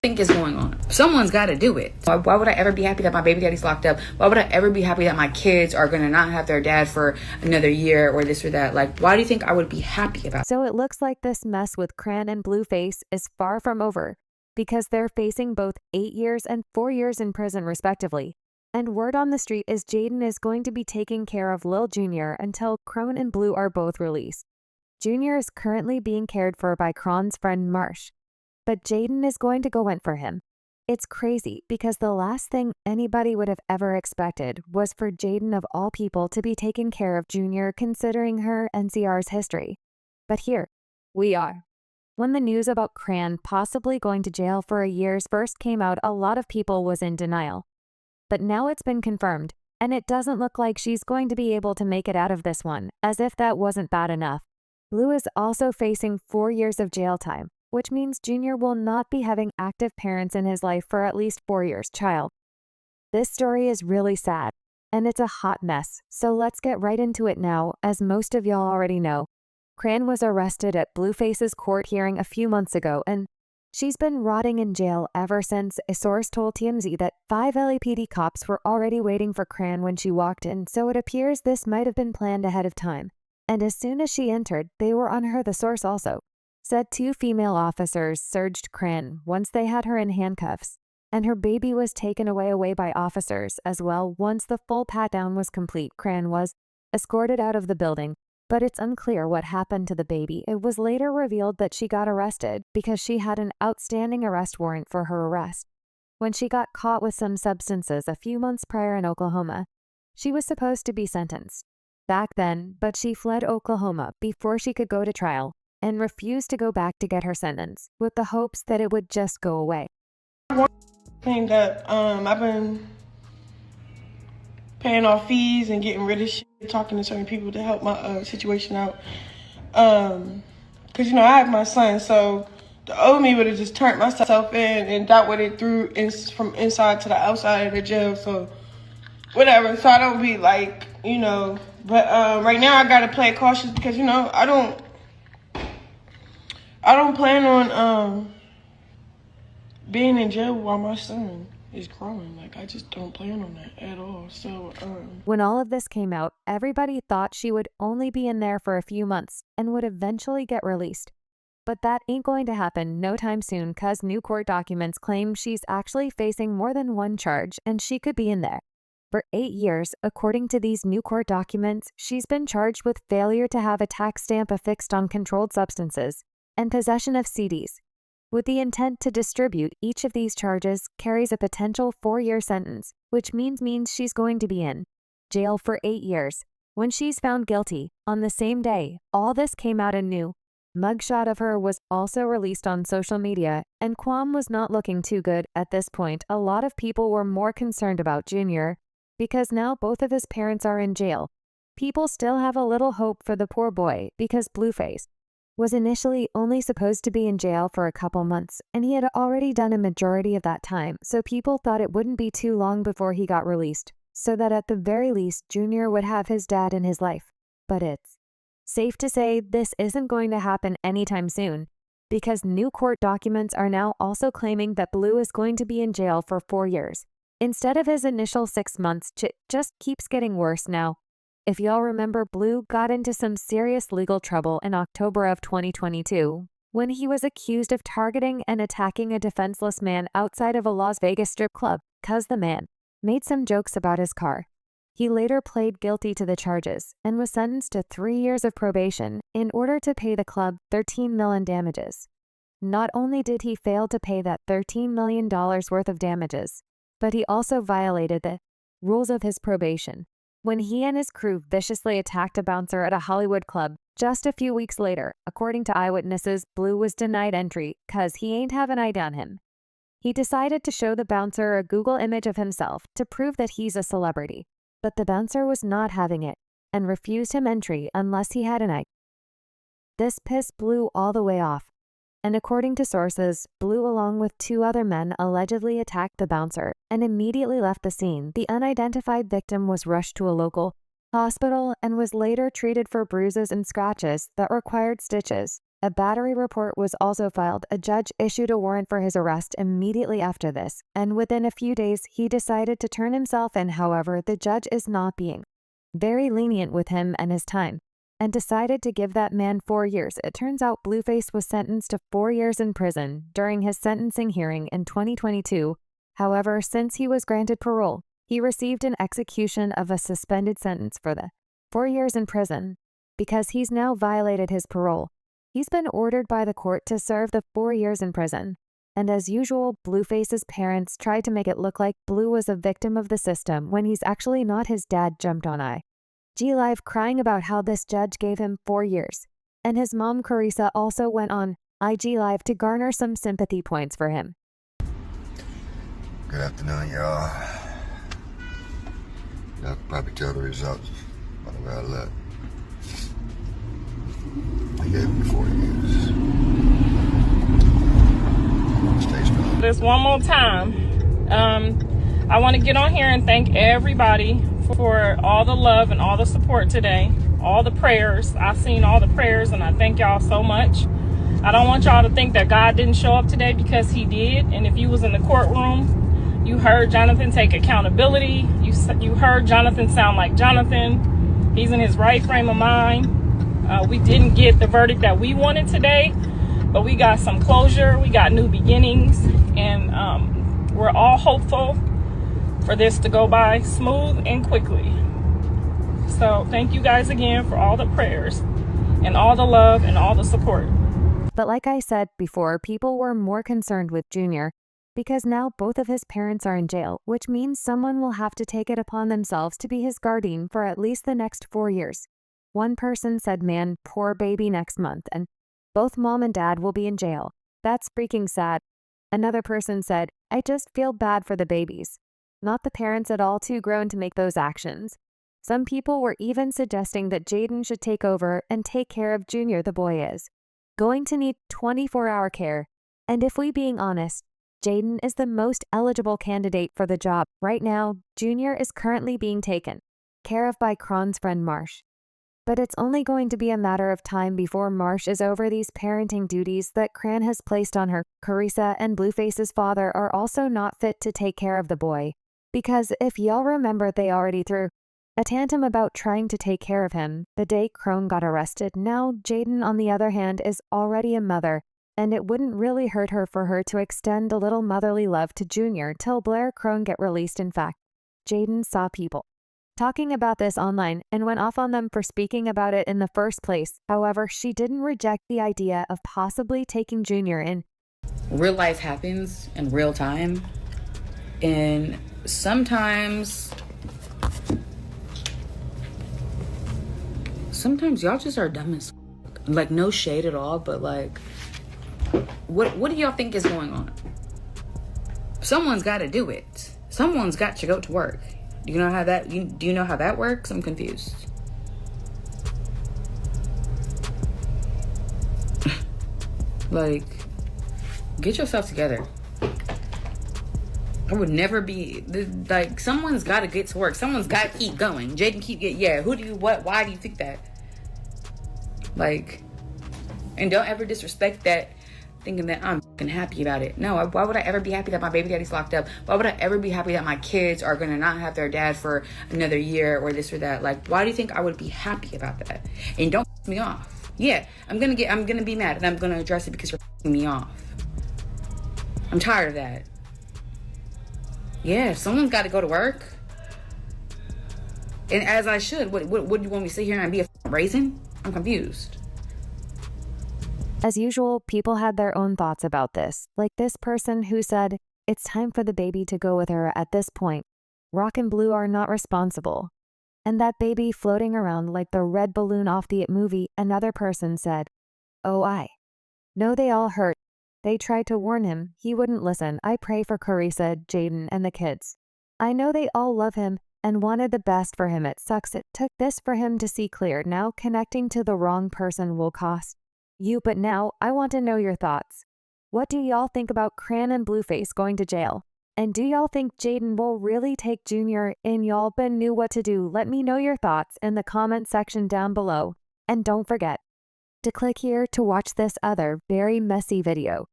think is going on? Someone's got to do it. Why would I ever be happy that my baby daddy's locked up? Why would I ever be happy that my kids are going to not have their dad for another year or this or that? Like, why do you think I would be happy about it? So it looks like this mess with Chrisean and Blueface is far from over, because they're facing both 8 years and 4 years in prison respectively. And word on the street is Jaidyn is going to be taking care of Lil Jr. until Chrisean and Blue are both released. Jr. is currently being cared for by Chrisean's friend Marsh, but Jaidyn is going to go in for him. It's crazy because the last thing anybody would have ever expected was for Jaidyn of all people to be taking care of Jr. considering her NCR's history. But here we are. When the news about Chrisean possibly going to jail for a year first came out, a lot of people was in denial. But now it's been confirmed, and it doesn't look like she's going to be able to make it out of this one, as if that wasn't bad enough. Blue is also facing 4 years of jail time, which means Jr. will not be having active parents in his life for at least 4 years. Child. This story is really sad, and it's a hot mess, so let's get right into it now. As most of y'all already know, Chrisean was arrested at Blueface's court hearing a few months ago, and she's been rotting in jail ever since. A source told TMZ that 5 LAPD cops were already waiting for Chrisean when she walked in, so it appears this might have been planned ahead of time. And as soon as she entered, they were on her. The source also said 2 female officers searched Chrisean once they had her in handcuffs, and her baby was taken away by officers as well. Once the full pat-down was complete, Chrisean was escorted out of the building, but it's unclear what happened to the baby. It was later revealed that she got arrested because she had an outstanding arrest warrant for her arrest. When she got caught with some substances a few months prior in Oklahoma, she was supposed to be sentenced back then, but she fled Oklahoma before she could go to trial and refused to go back to get her sentence, with the hopes that it would just go away. One thing that I've been paying off fees and getting rid of shit, talking to certain people to help my situation out. Cause I have my son, so the old me would have just turned myself in and dealt with it through from inside to the outside of the jail. So whatever. So I don't be like, But right now I gotta play cautious because I don't plan on being in jail while my son is growing. Like, I just don't plan on that at all. So when all of this came out, everybody thought she would only be in there for a few months and would eventually get released. But that ain't going to happen no time soon, cause new court documents claim she's actually facing more than one charge and she could be in there for 8 years. According to these new court documents, she's been charged with failure to have a tax stamp affixed on controlled substances and possession of CDs, with the intent to distribute. Each of these charges carries a potential 4-year sentence, which means she's going to be in jail for 8 years. When she's found guilty, on the same day, all this came out. A new mugshot of her was also released on social media, and Quam was not looking too good at this point. A lot of people were more concerned about Jr. because now both of his parents are in jail. People still have a little hope for the poor boy because Blueface was initially only supposed to be in jail for a couple months, and he had already done a majority of that time, so people thought it wouldn't be too long before he got released, so that at the very least Jr. would have his dad in his life. But it's safe to say this isn't going to happen anytime soon, because new court documents are now also claiming that Blue is going to be in jail for 4 years, instead of his initial 6 months. It just keeps getting worse now. If y'all remember, Blue got into some serious legal trouble in October of 2022 when he was accused of targeting and attacking a defenseless man outside of a Las Vegas strip club because the man made some jokes about his car. He later pled guilty to the charges and was sentenced to 3 years of probation in order to pay the club $13 million damages. Not only did he fail to pay that $13 million worth of damages, but he also violated the rules of his probation when he and his crew viciously attacked a bouncer at a Hollywood club just a few weeks later. According to eyewitnesses, Blue was denied entry cause he ain't have an ID on him. He decided to show the bouncer a Google image of himself to prove that he's a celebrity, but the bouncer was not having it and refused him entry unless he had an ID. This pissed Blue all the way off, and according to sources, Blue along with 2 other men allegedly attacked the bouncer and immediately left the scene. The unidentified victim was rushed to a local hospital and was later treated for bruises and scratches that required stitches. A battery report was also filed. A judge issued a warrant for his arrest immediately after this, and within a few days, he decided to turn himself in. However, the judge is not being very lenient with him and his time, and decided to give that man 4 years. It turns out Blueface was sentenced to 4 years in prison during his sentencing hearing in 2022. However, since he was granted parole, he received an execution of a suspended sentence for the 4 years in prison because he's now violated his parole. He's been ordered by the court to serve the 4 years in prison. And as usual, Blueface's parents tried to make it look like Blue was a victim of the system when he's actually not. His dad jumped on IG Live crying about how this judge gave him 4 years. And his mom, Chrisean, also went on IG Live to garner some sympathy points for him. Good afternoon, y'all. Y'all can probably tell the results by the way I look. He gave me 4 years. Stay strong. This one more time. I want to get on here and thank everybody for all the love and all the support today. All the prayers. I've seen all the prayers and I thank y'all so much. I don't want y'all to think that God didn't show up today, because he did. And if you was in the courtroom, you heard Jonathan take accountability. You heard Jonathan sound like Jonathan. He's in his right frame of mind. We didn't get the verdict that we wanted today, but we got some closure. We got new beginnings, and we're all hopeful for this to go by smooth and quickly. So thank you guys again for all the prayers and all the love and all the support. But like I said before, people were more concerned with Junior because now both of his parents are in jail, which means someone will have to take it upon themselves to be his guardian for at least the next 4 years. One person said, "Man, poor baby next month," and both mom and dad will be in jail. That's freaking sad. Another person said, "I just feel bad for the babies. Not the parents at all too grown to make those actions." Some people were even suggesting that Jaidyn should take over and take care of Junior. The boy is going to need 24-hour care. And if we being honest, Jaidyn is the most eligible candidate for the job. Right now, Junior is currently being taken care of by Cron's friend Marsh. But it's only going to be a matter of time before Marsh is over these parenting duties that Cran has placed on her. Chrisean and Blueface's father are also not fit to take care of the boy, because if y'all remember, they already threw a tantrum about trying to take care of him the day Cron got arrested. Now Jaidyn, on the other hand, is already a mother, and it wouldn't really hurt her for her to extend a little motherly love to Junior till Blair Cron get released. In fact, Jaidyn saw people talking about this online and went off on them for speaking about it in the first place. However, she didn't reject the idea of possibly taking Junior in. Real life happens in real time, and sometimes y'all just are dumb as fuck. Like, no shade at all, but like, what do y'all think is going on? Someone's got to do it. Someone's got to go to work. Do you know how that works? I'm confused. Like, get yourself together. I would never be like, someone's got to get to work. Someone's got to keep going. Jaidyn why do you think that? Like, and don't ever disrespect that, thinking that I'm fucking happy about it. No, why would I ever be happy that my baby daddy's locked up? Why would I ever be happy that my kids are gonna not have their dad for another year or this or that? Like, why do you think I would be happy about that? And don't piss me off. Yeah, I'm gonna be mad, and I'm gonna address it because you're pissing me off. I'm tired of that. Yeah, someone's got to go to work, and as I should. What do you want me to sit here and be a raisin? I'm confused. As usual, people had their own thoughts about this, like this person who said, "It's time for the baby to go with her at this point. Rock and Blue are not responsible." And that baby floating around like the red balloon off the It movie. Another person said, "Oh, I know they all hurt. They tried to warn him. He wouldn't listen. I pray for Chrisean, Jaidyn, and the kids. I know they all love him and wanted the best for him. It sucks it took this for him to see clear. Now connecting to the wrong person will cost you, but now I want to know your thoughts. What do y'all think about Cran and Blueface going to jail? And do y'all think Jaidyn will really take Junior in? Y'all been knew what to do. Let me know your thoughts in the comment section down below. And don't forget, to click here to watch this other very messy video.